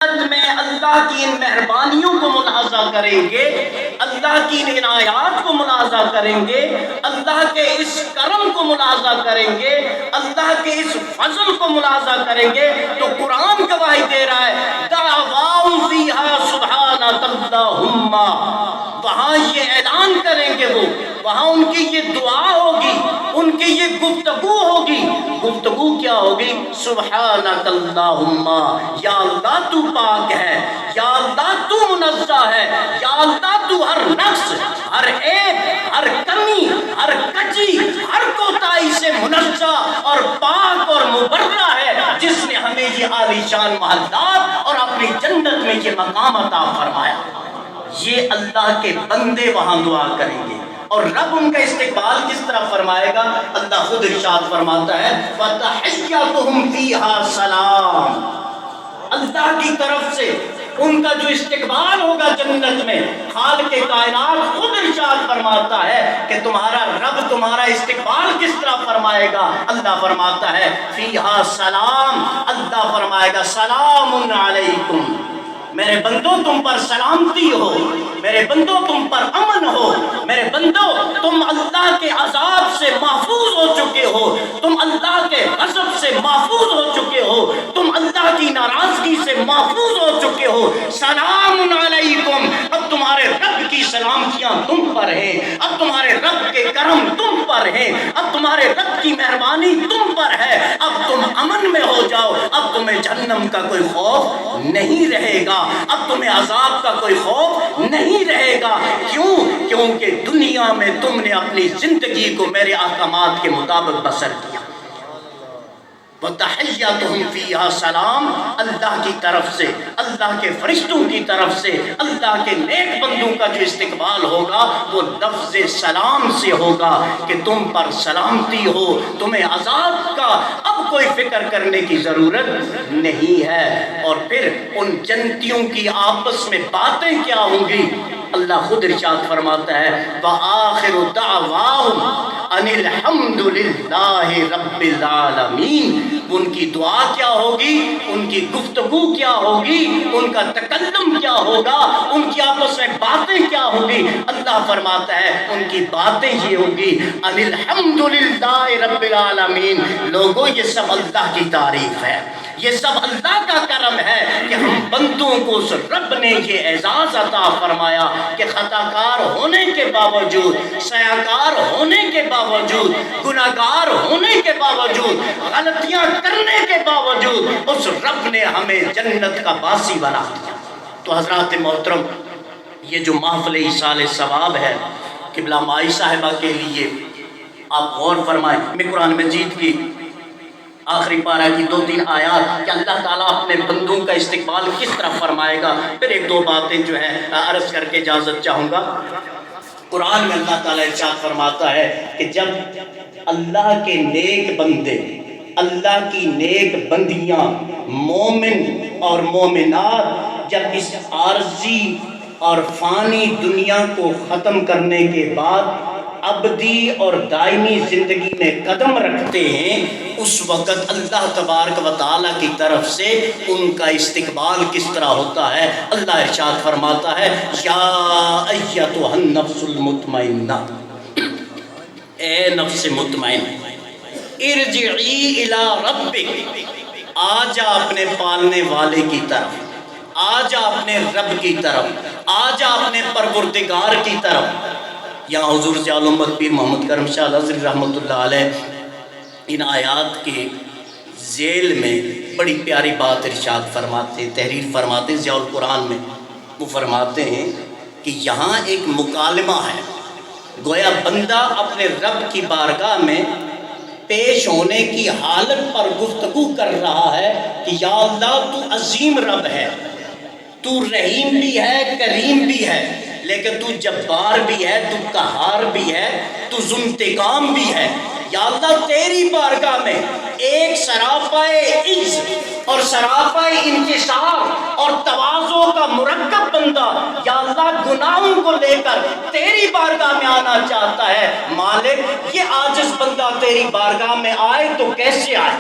میں اللہ کی ان مہربانیوں کو ملاحظہ کریں گے، اللہ کی ان عنایات کو ملاحظہ کریں گے، اللہ کے اس کرم کو ملاحظہ کریں گے، اللہ کے اس فضل کو ملاحظہ کریں گے، تو قرآن گواہی دے رہا ہے دعواہم فیہا سبحانک اللہم، وہاں یہ اعلان کریں گے، وہاں ان کی یہ دعا ہوگی، ان کی یہ گفتگو ہوگی۔ گفتگو کیا ہوگی؟ سبحانک اللہم، یا اللہ تو پاک ہے، یا اللہ تو منزہ ہے، یا اللہ تو ہر نقص، ہر عیب، ہر کمی، ہر کجی، ہر کوتاہی سے منزہ اور پاک اور مبرہ ہے، جس نے ہمیں یہ عالی شان محلات اور اپنی جنت میں یہ مقام عطا فرمایا۔ یہ اللہ کے بندے وہاں دعا کریں گے، اور رب ان کا استقبال کس طرح فرمائے گا؟ اللہ خود ارشاد فرماتا ہے وَتَحِيَّتُهُمْ فِيهَا سَلَامٌ، اللہ کی طرف سے ان کا جو استقبال ہوگا جنت میں، خالق کائنات خود ارشاد فرماتا ہے کہ تمہارا رب تمہارا استقبال کس طرح فرمائے گا۔ اللہ فرماتا ہے فیہا سلام، اللہ فرمائے گا سلام علیکم، میرے بندو تم پر سلامتی ہو، میرے بندو تم پر امن ہو، میرے بندو تم اللہ کے عذاب سے محفوظ ہو چکے ہو، تم اللہ کے غضب سے محفوظ ہو چکے ہو، تم اللہ کی ناراضگی سے محفوظ ہو چکے ہو۔ سلام علیکم، اب تمہارے رب کی سلامتیاں تم پر ہیں، اب تمہارے رب کے کرم تم پر ہیں، اب تمہارے رب کی مہربانی تم پر ہے، اب تم امن میں ہو جاؤ، اب تمہیں جہنم کا کوئی خوف نہیں رہے گا، اب تمہیں عذاب کا کوئی خوف نہیں رہے گا۔ کیوں؟ کیونکہ دنیا میں تم نے اپنی زندگی کو میرے احکامات کے مطابق بسر کیا۔ وَتَحِيَّتُهُمْ فِيهَا سَلَام، اللہ کی طرف سے، اللہ کے فرشتوں کی طرف سے، اللہ کے نیک بندوں کا جو استقبال ہوگا وہ لفظ سلام سے ہوگا کہ تم پر سلامتی ہو، تمہیں عذاب کا اب کوئی فکر کرنے کی ضرورت نہیں ہے۔ اور پھر ان جنتیوں کی آپس میں باتیں کیا ہوں گی؟ اللہ خود ارشاد فرماتا ہے وَآخِرُ دَعْوَاهُمْ أَنِ الْحَمْدُ لِلَّهِ رَبِّ الْعَالَمِينَ، ان کی دعا کیا ہوگی، ان کی گفتگو کیا ہوگی، ان کا تکلم کیا ہوگا، ان کی آپس میں باتیں کیا ہوگی؟ اللہ فرماتا ہے ان کی باتیں یہ ہوگی أَنِ الْحَمْدُ لِلَّهِ رَبِّ الْعَالَمِينَ، لوگوں یہ سب اللہ کی تعریف ہے، یہ سب اللہ کا کرم ہے کہ ہم بندوں کو اس رب نے یہ اعزاز عطا فرمایا کہ خطا کار ہونے کے باوجود، سیاکار ہونے کے باوجود، گناہگار ہونے کے باوجود، غلطیاں کرنے کے باوجود اس رب نے ہمیں جنت کا باسی بنا دیا۔ تو حضرات محترم، یہ جو محفل ایصال ثواب ہے قبلہ مائی صاحبہ کے لیے آپ غور فرمائیں۔ میں قرآن مجید کی آخری پارہ کی 2-3 آیات کہ اللہ تعالیٰ اپنے بندوں کا استقبال کس طرح فرمائے گا، پھر 1-2 باتیں جو ہیں عرض کر کے اجازت چاہوں گا۔ قرآن میں اللہ تعالیٰ ارشاد فرماتا ہے کہ جب اللہ کے نیک بندے، اللہ کی نیک بندیاں، مومن اور مومنات جب اس عارضی اور فانی دنیا کو ختم کرنے کے بعد ابدی اور دائمی زندگی میں قدم رکھتے ہیں، اس وقت اللہ تبارک و تعالیٰ کی طرف سے ان کا استقبال کس طرح ہوتا ہے۔ اللہ ارشاد فرماتا ہے یا ایتھا النفس المطمئنہ، اے نفس مطمئن، ارجعی الی ربک، آجا اپنے پالنے والے کی طرف، آجا اپنے رب کی طرف، آجا اپنے پروردگار کی طرف۔ یہاں حضور زیال امت پیر محمد کرم شاہ الازہری رحمۃ اللہ علیہ ان آیات کے ذیل میں بڑی پیاری بات ارشاد فرماتے، تحریر فرماتے ضیاء القرآن میں۔ وہ فرماتے ہیں کہ یہاں ایک مکالمہ ہے، گویا بندہ اپنے رب کی بارگاہ میں پیش ہونے کی حالت پر گفتگو کر رہا ہے کہ یا اللہ تو عظیم رب ہے، تو رحیم بھی ہے، کریم بھی ہے، لیکن تو جبار بھی ہے، تو قہار بھی ہے، تو ذو انتقام بھی ہے۔ یا اللہ تیری بارگاہ میں ایک سراپائے عز اور سراپائے انکسار اور تواضع کا مرکب بندہ یا اللہ گناہوں کو لے کر تیری بارگاہ میں آنا چاہتا ہے۔ مالک یہ عاجز بندہ تیری بارگاہ میں آئے تو کیسے آئے،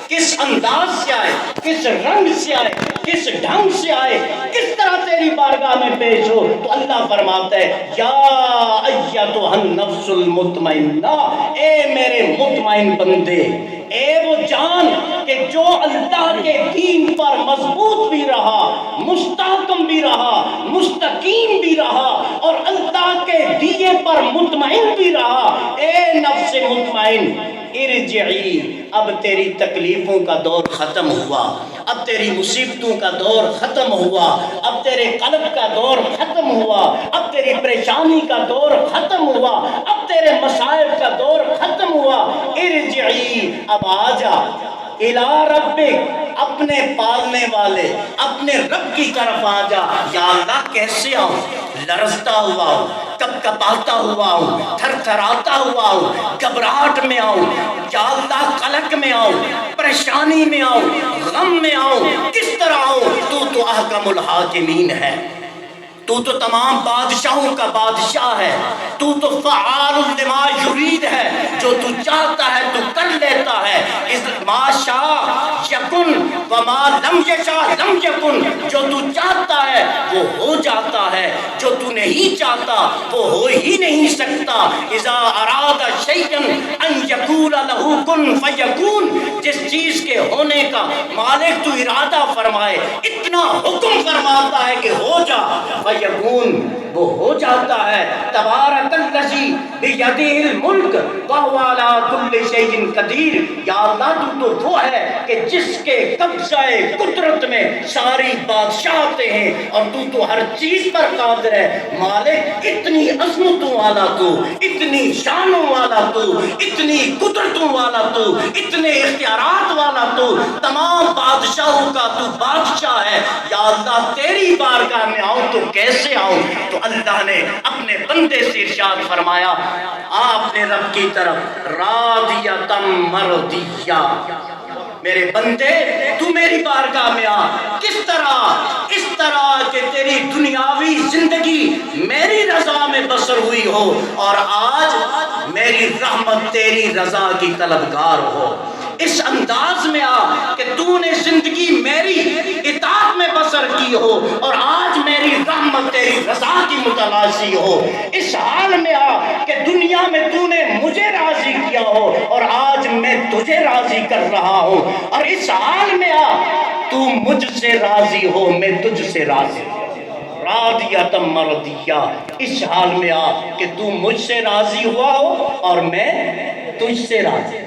کس انداز سے آئے، کس رنگ سے آئے، کس ڈھنگ سے آئے، کس طرح تیری بارگاہ میں پیش ہو، تو اللہ فرماتا ہے یا ایتھا النفس المطمئنہ، اے میرے مطمئن بندے، اے وہ جان کہ جو اللہ کے دین پر مضبوط بھی رہا، مستحکم بھی رہا، مستقیم بھی رہا، اور اللہ کے دیے پر مطمئن بھی رہا، اے نفس مطمئن ارجعی، اب تیری تکلیفوں کا دور ختم ہوا، اب تیری مصیبتوں کا دور ختم ہوا، اب تیرے قلب کا دور ختم ہوا، اب تیری پریشانی کا دور ختم ہوا، اب تیرے مصائب کا دور ختم ہوا، ارجعی، اب آ جا الی ربک، اپنے پالنے والے اپنے رب کی طرف آ جا۔ یا اللہ کیسے آؤں؟ لرزتا ہوا ہوں، کب کپاتا ہوا ہوں، تھر تھراتا ہوا ہوں، گھبراہٹ میں آؤں، یا اللہ قلق میں آؤں، پریشانی میں آؤں، غم میں آؤں، کس طرح آؤں؟ تو احکم الحاکمین ہے، تو تمام بادشاہوں کا بادشاہ ہے، تو فعال لما یرید ہے، جو تو چاہتا ہے تو کر لیتا ہے، اس ما شاء یکن وما لم یشاء لم یکن، جو تو چاہتا ہے وہ ہو جاتا ہے، جو تو نہیں چاہتا وہ ہو ہی نہیں سکتا۔ اذا اراد شیئا ان یقول له کن فیکون، جس چیز کے ہونے کا مالک تو ارادہ فرمائے، اتنا حکم فرماتا ہے کہ ہو جا، فیکون، وہ ہو جاتا ہے۔ تبارک الذی بیدہ الملک وہو علی کل شیء قدیر، یا اللہ تو وہ ہے کہ جس کے قبضہ قدرت میں ساری بادشاہتیں ہیں، اور تو ہر چیز پر قادر ہے۔ مالک اتنی عظمتوں والا تو، اتنی شانوں والا تو، اتنی قدرتوں والا تو، اتنے اختیارات والا تو، تمام بادشاہوں کا تو بادشاہ ہے۔ یا اللہ تیری بارگاہ میں آؤں تو کیسے آؤں؟ تو اللہ نے اپنے بندے سے ارشاد فرمایا، آ اپنے رب کی طرف، راضیۃ مرضیہ، میرے بندے تو میری بارگاہ میں آ، کس طرح؟ اس طرح کہ تیری دنیاوی زندگی میری رضا میں بسر ہوئی ہو، اور آج میری رحمت تیری رضا کی طلبگار ہو۔ اس انداز میں آ کہ تو نے زندگی میری اطاعت میں بسر کی ہو، اور آج میری رحمت تیری رضا کی متلاشی ہو۔ اس حال میں آ کہ دنیا میں تو نے مجھے راضی کیا ہو، اور آج میں تجھے راضی کر رہا ہوں، اور اس حال میں آ تو مجھ سے راضی ہو، میں تجھ سے راضی ہوں۔ راضیۃ مرضیہ، اس حال میں آ کہ تو مجھ سے راضی ہوا ہو اور میں تجھ سے راضی ہوں۔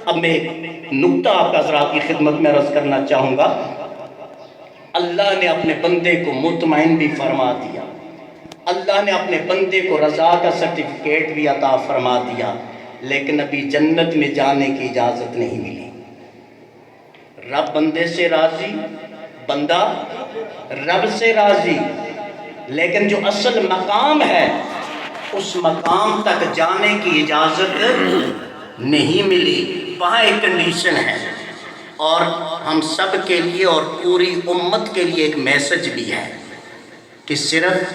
اب میں ایک نکتہ آپ حضرات کی خدمت میں عرض کرنا چاہوں گا۔ اللہ نے اپنے بندے کو مطمئن بھی فرما دیا، اللہ نے اپنے بندے کو رضا کا سرٹیفکیٹ بھی عطا فرما دیا، لیکن ابھی جنت میں جانے کی اجازت نہیں ملی۔ رب بندے سے راضی، بندہ رب سے راضی، لیکن جو اصل مقام ہے اس مقام تک جانے کی اجازت نہیں ملی۔ وہاں ایک کنڈیشن ہے، اور ہم سب کے لیے اور پوری امت کے لیے ایک میسج بھی ہے کہ صرف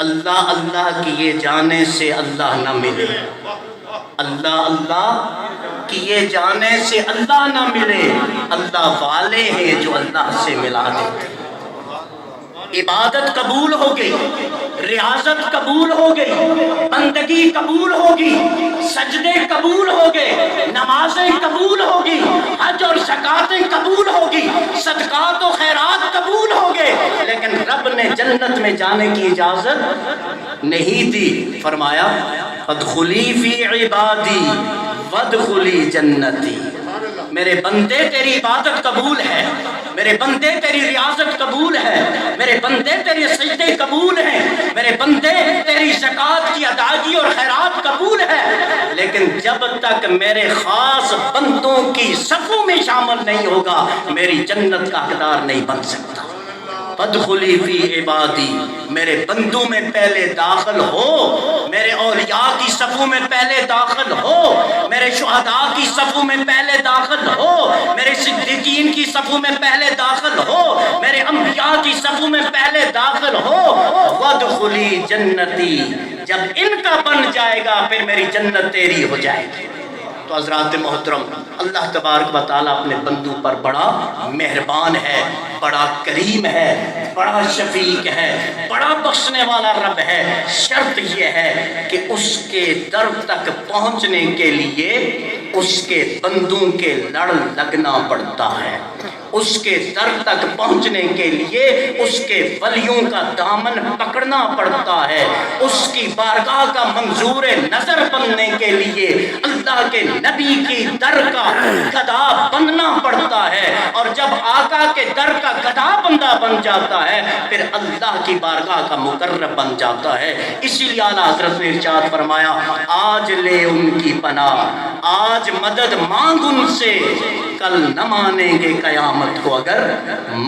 اللہ اللہ کیے جانے سے اللہ نہ ملے، اللہ اللہ کیے جانے سے اللہ نہ ملے، اللہ والے ہیں جو اللہ سے ملا دیتے ہیں۔ عبادت قبول ہو گئی، ریاضت قبول ہو گئی، بندگی قبول ہوگی، سجدے قبول ہو گئے، نمازیں قبول ہوگی، حج اور زکاتیں قبول ہوگی، صدقات و خیرات قبول ہو گئے، لیکن رب نے جنت میں جانے کی اجازت نہیں دی۔ فرمایا ادخلی فی عبادی وادخلی جنتی، میرے بندے تیری عبادت قبول ہے، میرے بندے تیری ریاضت قبول ہے، میرے بندے تیری سجدے قبول ہیں، میرے بندے تیری زکوٰۃ کی ادائیگی اور خیرات قبول ہے، لیکن جب تک میرے خاص بندوں کی صفوں میں شامل نہیں ہوگا میری جنت کا حقدار نہیں بن سکتا۔ فادخلی فی عبادی، میرے بندوں میں پہلے داخل ہو، میرے اولیاء کی صفوں میں پہلے داخل ہو، میرے شہداء کی صفوں میں پہلے داخل ہو، میرے صدیقین کی صفوں میں پہلے داخل ہو، میرے انبیاء کی صفوں میں پہلے داخل ہو۔ وادخلی جنتی، جب ان کا بن جائے گا پھر میری جنت تیری ہو جائے گی۔ تو تو حضرات محترم، اللہ تبارک و تعالیٰ اپنے بندوں پر بڑا مہربان ہے، بڑا کریم ہے، بڑا شفیق ہے، بڑا بخشنے والا رب ہے۔ شرط یہ ہے کہ اس کے در تک پہنچنے کے لیے اس کے بندوں کے لڑ لگنا پڑتا ہے، اس کے در تک پہنچنے کے لیے اس کے ولیوں کا دامن پکڑنا پڑتا ہے، اس کی بارگاہ کا منظور نظر بننے کے لیے اللہ کے نبی کی در کا گدھا بننا پڑتا ہے، اور جب آقا کے در کا گدھا بندہ بن جاتا ہے پھر اللہ کی بارگاہ کا مقرب بن جاتا ہے۔ اسی لیے اعلیٰ حضرت نے ارشاد فرمایا، آج لے ان کی پناہ، آج مدد مانگ ان سے، کل نہ مانیں گے قیامت کو اگر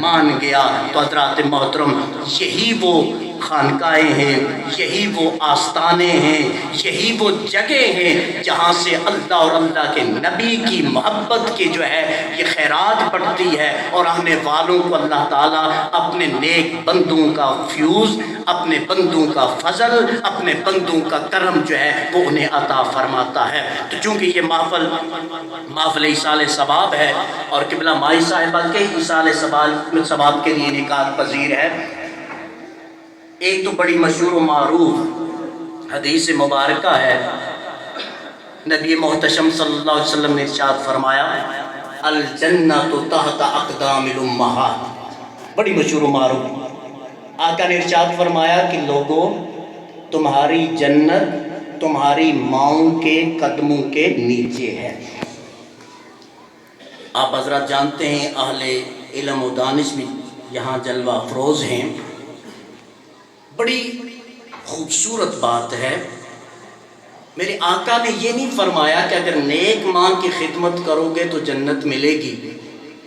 مان گیا۔ تو حضرات محترم، یہی وہ خانقاہیں ہیں، یہی وہ آستانے ہیں، یہی وہ جگہ ہیں جہاں سے اللہ اور اللہ کے نبی کی محبت کی جو ہے یہ خیرات بڑھتی ہے، اور آنے والوں کو اللہ تعالیٰ اپنے نیک بندوں کا فیوز، اپنے بندوں کا فضل، اپنے بندوں کا کرم جو ہے وہ انہیں عطا فرماتا ہے۔ تو چونکہ یہ محفل ایصال ثواب ہے اور قبلہ مائی صاحبہ کے ایصال ثواب کے لیے نکات پذیر ہے، ایک تو بڑی مشہور و معروف حدیث مبارکہ ہے، نبی محتشم صلی اللہ علیہ وسلم نے ارشاد فرمایا، الجنت تحت اقدام الامہات، بڑی مشہور و معروف۔ آقا نے ارشاد فرمایا کہ لوگوں، تمہاری جنت تمہاری ماؤں کے قدموں کے نیچے ہے۔ آپ حضرات جانتے ہیں اہل علم و دانش بھی یہاں جلوہ افروز ہیں، بڑی خوبصورت بات ہے۔ میرے آقا نے یہ نہیں فرمایا کہ اگر نیک ماں کی خدمت کرو گے تو جنت ملے گی،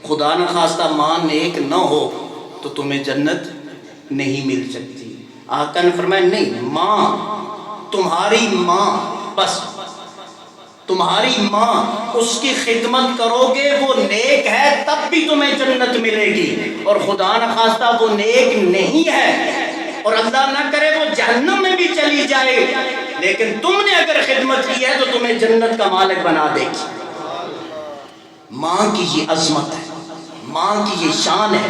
خدا نخواستہ ماں نیک نہ ہو تو تمہیں جنت نہیں مل سکتی۔ آقا نے فرمایا نہیں، ماں، تمہاری ماں، بس تمہاری ماں، اس کی خدمت کرو گے، وہ نیک ہے تب بھی تمہیں جنت ملے گی، اور خدا نخواستہ وہ نیک نہیں ہے اور اللہ نہ کرے وہ جہنم میں بھی چلی جائے، لیکن تم نے اگر خدمت کی ہے تو تمہیں جنت کا مالک بنا دے گی۔ ماں کی یہ عظمت ہے، ماں کی یہ شان ہے۔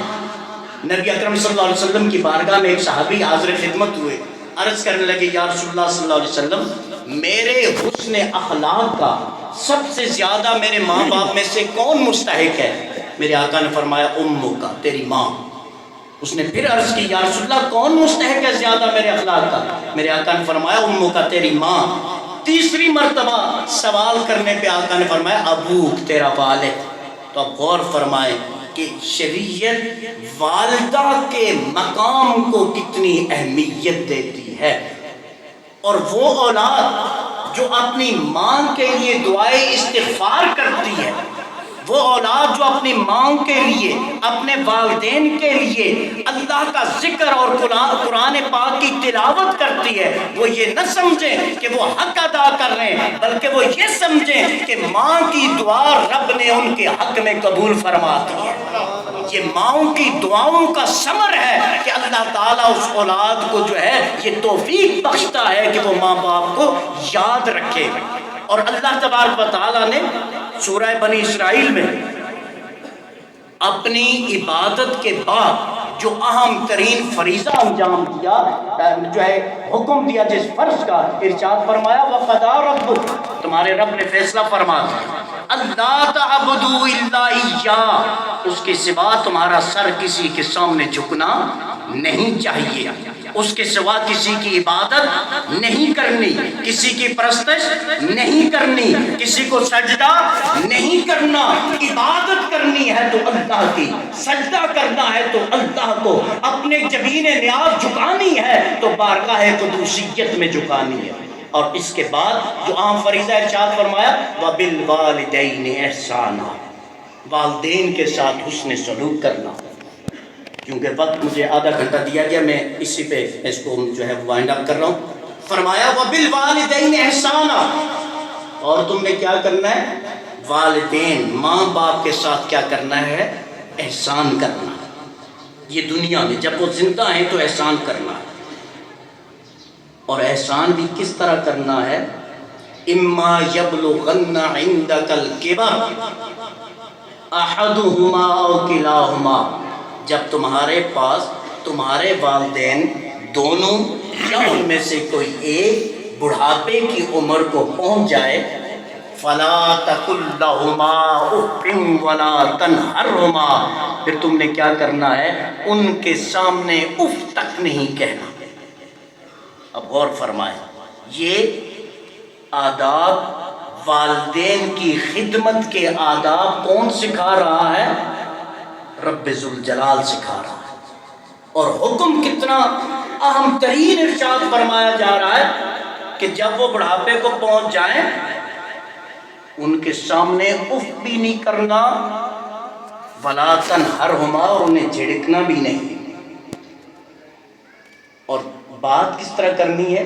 نبی اکرم صلی اللہ علیہ وسلم کی بارگاہ میں ایک صحابی حاضر خدمت ہوئے، عرض کرنے لگے، یا رسول اللہ صلی اللہ علیہ وسلم، میرے حسن اخلاق کا سب سے زیادہ میرے ماں باپ میں سے کون مستحق ہے؟ میرے آقا نے فرمایا، امو کا، تیری ماں۔ اس نے پھر عرض کی، یا رسول اللہ کون مستحق ہے زیادہ میرے اخلاق کا؟ میرے آقا نے فرمایا، امو کا، تیری ماں۔ تیسری مرتبہ سوال کرنے پہ آقا نے فرمایا، ابوک، تیرا والد۔ تو اب غور فرمائیں کہ شریعت والدہ کے مقام کو کتنی اہمیت دیتی ہے، اور وہ اولاد جو اپنی ماں کے لیے دعائے استغفار کرتی ہے، وہ اولاد جو اپنی ماں کے لیے، اپنے والدین کے لیے اللہ کا ذکر اور قرآن پاک کی تلاوت کرتی ہے، وہ یہ نہ سمجھیں کہ وہ حق ادا کر رہے ہیں، بلکہ وہ یہ سمجھیں کہ ماں کی دعا رب نے ان کے حق میں قبول فرما دی ہے۔ یہ ماؤں کی دعاؤں کا ثمر ہے کہ اللہ تعالیٰ اس اولاد کو جو ہے یہ توفیق بخشتا ہے کہ وہ ماں باپ کو یاد رکھے۔ اور اللہ تبارک و تعالیٰ نے سورہ بنی اسرائیل میں اپنی عبادت کے بعد جو اہم ترین فریضہ انجام دیا، جو ہے حکم دیا جس فرض کا، ارشاد فرمایا، وَقَضَىٰ رَبُّكَ، تمہارے رب نے فیصلہ فرما دیا، اللہ تعبدوا الا اياه، اس کے سوا تمہارا سر کسی کے سامنے جھکنا نہیں چاہیے، اس کے سوا کسی کی عبادت نہیں کرنی، کسی کی پرستش نہیں کرنی، کسی کو سجدہ نہیں کرنا۔ عبادت کرنی ہے تو اللہ کی، سجدہ کرنا ہے تو اللہ کو، اپنے جبین نیاز جھکانی ہے تو بارگاہ قدوسیت میں جھکانی ہے۔ اور اس کے بعد جو عام فریضہ ارشاد فرمایا، وَبِالْوَالِدَيْنِ إِحْسَانًا، والدین کے ساتھ حسن سلوک کرنا۔ کیونکہ وقت مجھے آدھا گھنٹہ دیا گیا، میں اسی پہ اس کو جو ہے وائنڈ اپ کر رہا ہوں۔ فرمایا وَبِالْوَالِدَيْنِ إِحْسَانًا، اور تم نے کیا کرنا ہے؟ والدین، ماں باپ کے ساتھ کیا کرنا ہے؟ احسان کرنا۔ یہ دنیا میں جب وہ زندہ ہیں تو احسان کرنا ہے، اور احسان بھی کس طرح کرنا ہے؟ اما یبلغن عندک الکبر احدہما او کلاہما، جب تمہارے پاس تمہارے والدین دونوں یا ان میں سے کوئی ایک بڑھاپے کی عمر کو پہنچ جائے، فلا تقل لہما اف ولا تنہرہما، پھر تم نے کیا کرنا ہے؟ ان کے سامنے اف تک نہیں کہنا۔ اب غور فرمائیں، یہ آداب والدین کی خدمت کے آداب کون سکھا رہا ہے؟ رب ذوالجلال سکھا رہا ہے۔ اور حکم کتنا اہم ترین ارشاد فرمایا جا رہا ہے کہ جب وہ بڑھاپے کو پہنچ جائیں ان کے سامنے اف بھی نہیں کرنا، ولا تنہرہما، اور انہیں جھڑکنا بھی نہیں۔ اور بات کس طرح کرنی ہے؟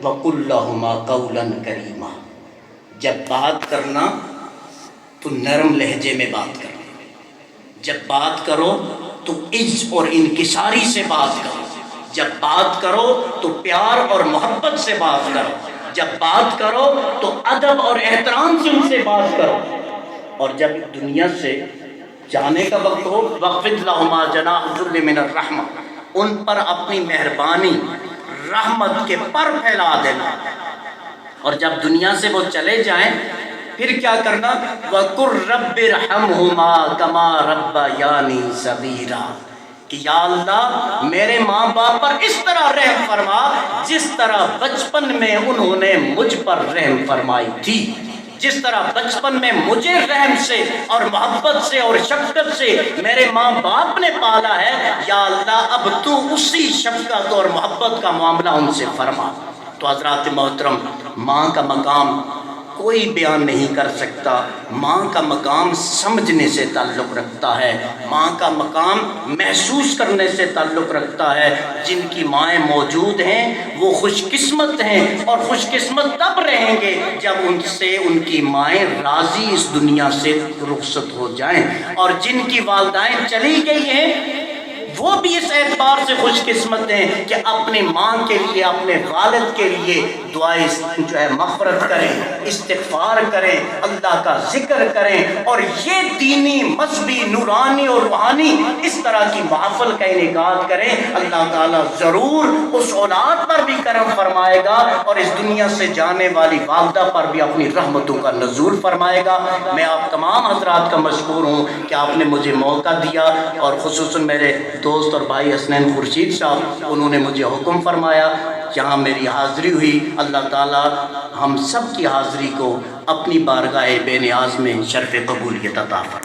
وَقُلْ لَهُمَا قَوْلًا كَرِيمًا، جب بات کرنا تو نرم لہجے میں بات کرنا، جب بات کرو تو عز اور انکساری سے بات کرو، جب بات کرو تو پیار اور محبت سے بات کرو، جب بات کرو تو ادب اور احترام سے ان سے بات کرو۔ اور جب دنیا سے جانے کا وقت ہو، وَخْفِضْ لَهُمَا جَنَاحَ الذُّلِّ مِنَ الرَّحْمَةِ، ان پر اپنی مہربانی رحمت کے پر پھیلا دینا۔ اور جب دنیا سے وہ چلے جائیں پھر کیا کرنا؟ وَقُلْ رَبِّ ارْحَمْهُمَا كَمَا رَبَّيَانِي صَغِيرًا، کہ یا اللہ میرے ماں باپ پر اس طرح رحم فرما جس طرح بچپن میں انہوں نے مجھ پر رحم فرمائی تھی، جس طرح بچپن میں مجھے رحم سے اور محبت سے اور شفقت سے میرے ماں باپ نے پالا ہے، یا اللہ اب تو اسی شفقت اور محبت کا معاملہ ان سے فرما۔ تو حضرات محترم، ماں کا مقام کوئی بیان نہیں کر سکتا۔ ماں کا مقام سمجھنے سے تعلق رکھتا ہے، ماں کا مقام محسوس کرنے سے تعلق رکھتا ہے۔ جن کی مائیں موجود ہیں وہ خوش قسمت ہیں، اور خوش قسمت تب رہیں گے جب ان سے ان کی مائیں راضی اس دنیا سے رخصت ہو جائیں۔ اور جن کی والدائیں چلی گئی ہیں وہ بھی اس اعتبار سے خوش قسمت ہیں کہ اپنی ماں کے لیے، اپنے والد کے لیے دعائیں مغفرت کریں، استغفار کریں، اللہ کا ذکر کریں، اور یہ دینی، مذہبی، نورانی اور روحانی اس طرح کی محفل کا انعقاد کریں۔ اللہ تعالیٰ ضرور اس اولاد پر بھی کرم فرمائے گا اور اس دنیا سے جانے والی والدہ پر بھی اپنی رحمتوں کا نزول فرمائے گا۔ میں آپ تمام حضرات کا مشکور ہوں کہ آپ نے مجھے موقع دیا، اور خصوصاً میرے دوست اور بھائی حسنین خورشید صاحب، انہوں نے مجھے حکم فرمایا، جہاں میری حاضری ہوئی، اللہ تعالیٰ ہم سب کی حاضری کو اپنی بارگاہ بے نیاز میں شرف قبولیت عطا فرمائے۔